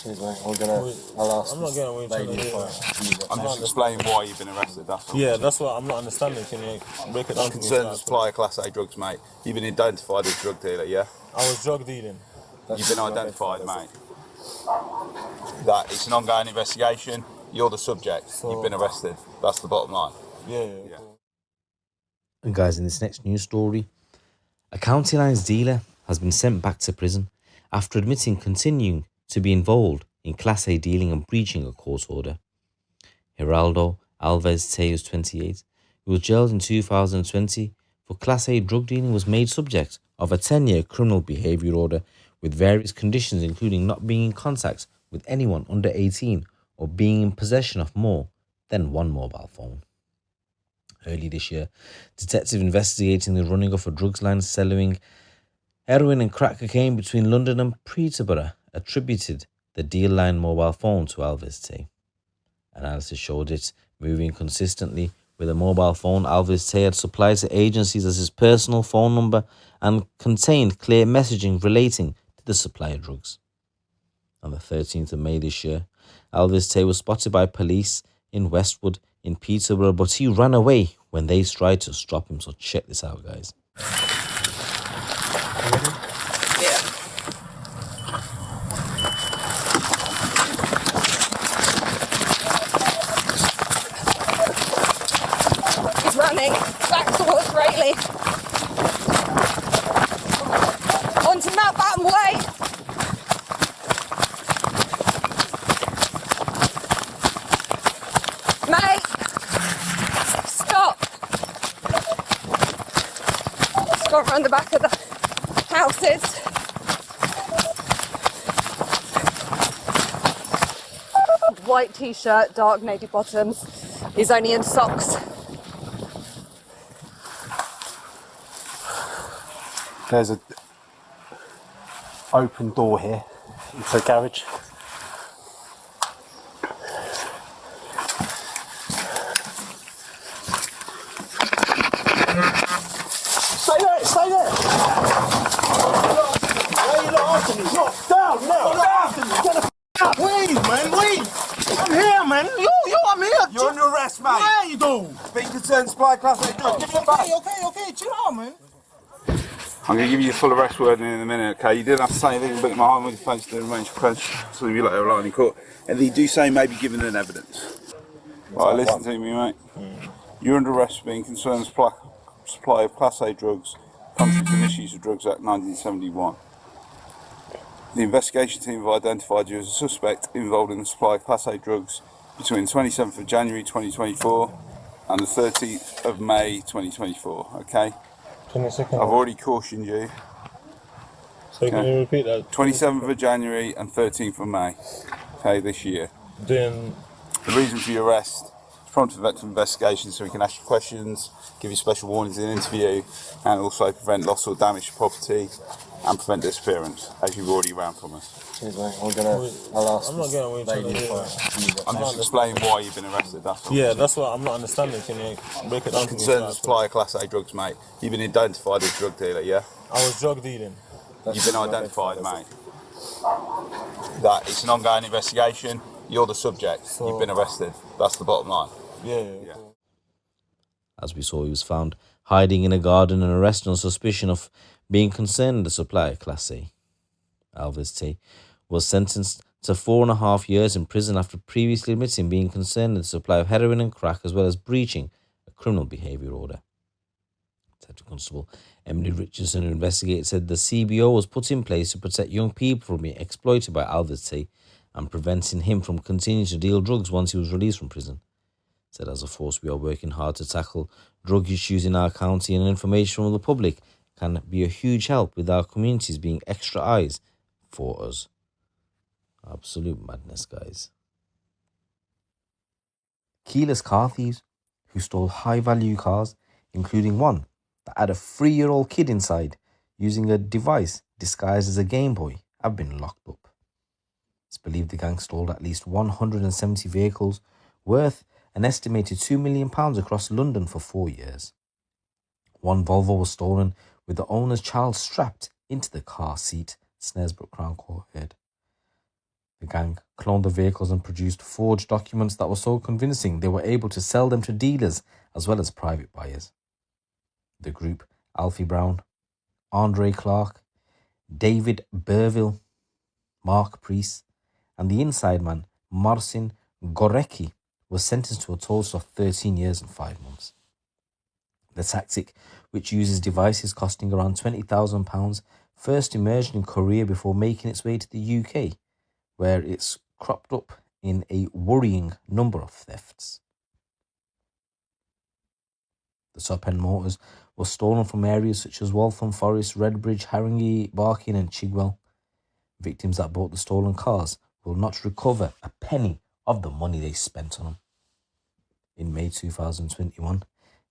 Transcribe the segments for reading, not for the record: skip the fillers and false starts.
Cheers, mate. I'll ask. I'm not getting what you're trying to do. I'm just explaining why you've been arrested, that's all. Yeah, that's what I'm not understanding. Can you break it down to me? Concerned with supply of Class A drugs, mate. You've been identified as a drug dealer, yeah? I was drug dealing. You've been identified, mate. That it's an ongoing investigation. You're the subject. You've been arrested. That's the bottom line. Yeah. And guys, in this next news story, a County Lines dealer has been sent back to prison after admitting continuing to be involved in Class A dealing and breaching a court order. Geraldo Alves Teos, 28, who was jailed in 2020 for Class A drug dealing, was made subject of a 10-year criminal behaviour order with various conditions, including not being in contact with anyone under 18 or being in possession of more than one mobile phone. Early this year, detective investigating the running of a drugs line selling heroin and crack cocaine between London and Peterborough attributed the deal line mobile phone to Alves Tay. Analysis showed it moving consistently with a mobile phone Alves Tay had supplied to agencies as his personal phone number and contained clear messaging relating to the supply of drugs. On the 13th of May this year, Alves Tay was spotted by police in Westwood in Peterborough, but he ran away when they tried to stop him. So check this out, guys. He's running back towards Rayleigh. Onto Mountbatten Way. Mate, stop. It's gone round the back of the houses. White t-shirt, dark navy bottoms. He's only in socks. There's a open door here into the garage. Stay there, stay there. Why are you not after me? Look, down now. Not after me. Get the up. Wait, man, wait. I'm here, man. Yo, I'm here. You're under arrest, mate. Where you go? Being concerned supply Class A drugs. Give me it back. Okay, chill out, man. I'm going to give you the full arrest word in a minute, okay? You didn't have to say anything, but my home with your face to arrange for questions, so you later rely in court. And they do say maybe given an evidence. Right, listen to me, mate. You're under arrest for being concerned with supply of Class A drugs, contrary to the Misuse of Drugs Act 1971. The investigation team have identified you as a suspect involved in the supply of Class A drugs between 27th of January 2024 and the 13th of May 2024, okay? 22nd. I've already cautioned you. So can you repeat that? 27th of January and 13th of May, okay, this year. Doing. The reason for your arrest is prompt effective investigation so we can ask you questions, give you special warnings in an interview, and also prevent loss or damage to property and prevent disappearance, as you've already ran from us. Cheers, mate. I'll ask. I'm not getting what you're trying to do. I'm just explaining why you've been arrested, that's all. Yeah, that's what I'm not understanding. Can you break it down to me? Concerned with supply of Class A drugs, mate. You've been identified as a drug dealer, yeah? I was drug dealing. You've been identified, mate. That it's an ongoing investigation. You're the subject. You've been arrested. That's the bottom line. Yeah. As we saw, he was found hiding in a garden and arrested on suspicion of being concerned with the supply of Class A. Alves Tay was sentenced to 4.5 years in prison after previously admitting being concerned with the supply of heroin and crack, as well as breaching a criminal behaviour order. Detective Constable Emily Richardson, who investigated, said the CBO was put in place to protect young people from being exploited by Alves Tay and preventing him from continuing to deal drugs once he was released from prison. Said, as a force, we are working hard to tackle drug issues in our county, and information from the public can be a huge help with our communities being extra eyes for us. Absolute madness, guys. Keyless car thieves who stole high-value cars, including one that had a 3-year-old kid inside, using a device disguised as a Game Boy, have been locked up. It's believed the gang stole at least 170 vehicles worth an estimated £2 million across London for 4 years. One Volvo was stolen with the owner's child strapped into the car seat, Snaresbrook Crown Court heard. The gang cloned the vehicles and produced forged documents that were so convincing they were able to sell them to dealers as well as private buyers. The group, Alfie Brown, Andre Clark, David Burville, Mark Priest, and the inside man, Marcin Gorecki, was sentenced to a total of 13 years and 5 months. The tactic, which uses devices costing around £20,000, first emerged in Korea before making its way to the UK, where it's cropped up in a worrying number of thefts. The top-end motors were stolen from areas such as Waltham Forest, Redbridge, Haringey, Barking and Chigwell. Victims that bought the stolen cars will not recover a penny of the money they spent on them. In May 2021,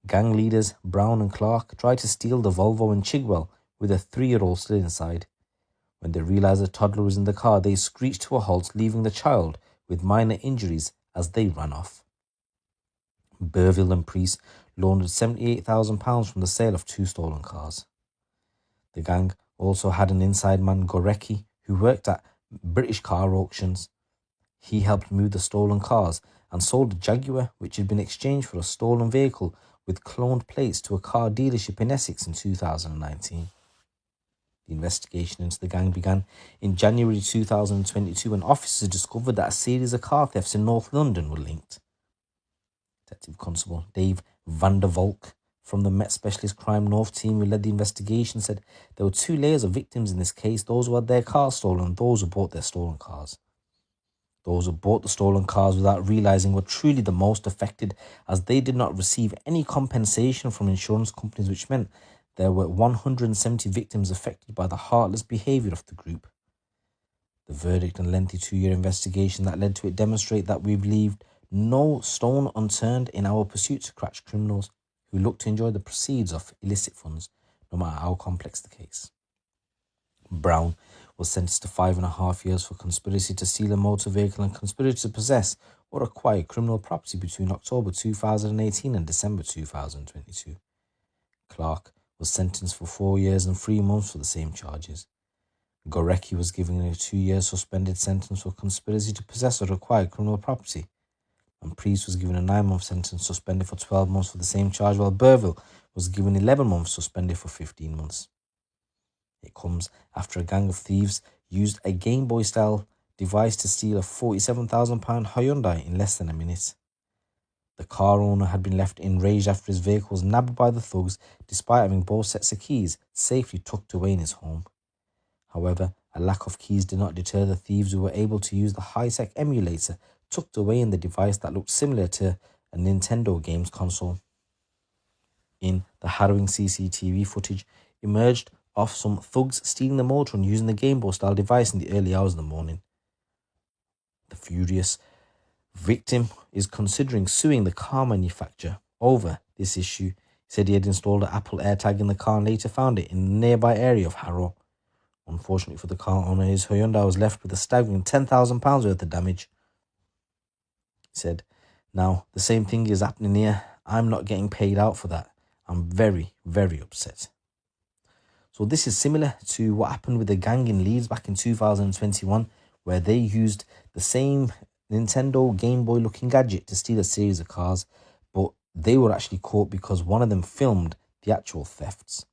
gang leaders Brown and Clark tried to steal the Volvo in Chigwell with a 3-year-old still inside. When they realised a toddler was in the car, they screeched to a halt, leaving the child with minor injuries as they ran off. Burville and Priest laundered £78,000 from the sale of 2 stolen cars. The gang also had an inside man, Gorecki, who worked at British car auctions. He helped move the stolen cars and sold a Jaguar which had been exchanged for a stolen vehicle with cloned plates to a car dealership in Essex in 2019. The investigation into the gang began in January 2022 when officers discovered that a series of car thefts in North London were linked. Detective Constable Dave van der Volk from the Met Specialist Crime North team who led the investigation said there were 2 layers of victims in this case, those who had their cars stolen and those who bought their stolen cars. Those who bought the stolen cars without realising were truly the most affected, as they did not receive any compensation from insurance companies, which meant there were 170 victims affected by the heartless behaviour of the group. The verdict and lengthy 2-year investigation that led to it demonstrate that we've left no stone unturned in our pursuit to catch criminals who look to enjoy the proceeds of illicit funds, no matter how complex the case. Brown was sentenced to 5.5 years for conspiracy to steal a motor vehicle and conspiracy to possess or acquire criminal property between October 2018 and December 2022. Clark was sentenced for 4 years and 3 months for the same charges. Gorecki was given a 2-year suspended sentence for conspiracy to possess or acquire criminal property, and Priest was given a 9-month sentence suspended for 12 months for the same charge, while Burville was given 11 months suspended for 15 months. It comes after a gang of thieves used a Game Boy-style device to steal a £47,000 Hyundai in less than a minute. The car owner had been left enraged after his vehicle was nabbed by the thugs despite having both sets of keys safely tucked away in his home. However, a lack of keys did not deter the thieves, who were able to use the high-tech emulator tucked away in the device that looked similar to a Nintendo games console. In the harrowing CCTV footage emerged of some thugs stealing the motor and using the Game Boy style device in the early hours of the morning. The furious victim is considering suing the car manufacturer over this issue. He said he had installed an Apple AirTag in the car and later found it in the nearby area of Harrow. Unfortunately for the car owner, his Hyundai was left with a staggering £10,000 worth of damage. He said, "Now, the same thing is happening here. I'm not getting paid out for that. I'm very, very upset." So this is similar to what happened with the gang in Leeds back in 2021, where they used the same Nintendo Game Boy looking gadget to steal a series of cars, but they were actually caught because one of them filmed the actual thefts.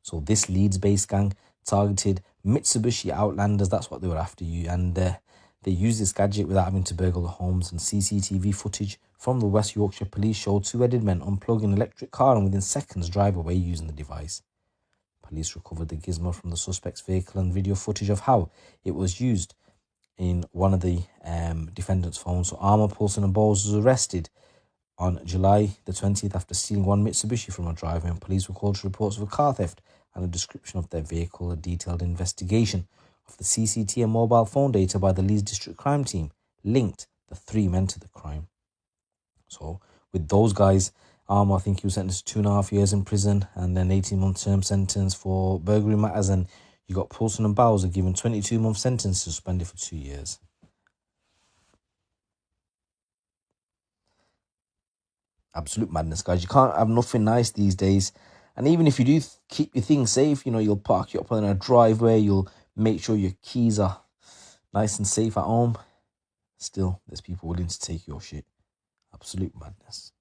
So this Leeds-based gang targeted Mitsubishi Outlanders, that's what they were after you, and they used this gadget without having to burgle the homes, and CCTV footage from the West Yorkshire police showed 2 headed men unplug an electric car and within seconds drive away using the device. Police recovered the gizmo from the suspect's vehicle and video footage of how it was used in one of the defendant's phones. So Armour, Poulsen and Bowles was arrested on July the 20th after stealing one Mitsubishi from a driveway, and police were called to reports of a car theft and a description of their vehicle. A detailed investigation of the CCT and mobile phone data by the Leeds District Crime Team linked the 3 men to the crime. So with those guys, I think he was sentenced to 2.5 years in prison and then 18-month term sentence for burglary matters, and you got Poulsen and Bowles given 22-month sentence suspended for 2 years. Absolute madness, guys. You can't have nothing nice these days. And even if you do keep your things safe, you'll park you up on a driveway, you'll make sure your keys are nice and safe at home. Still, there's people willing to take your shit. Absolute madness.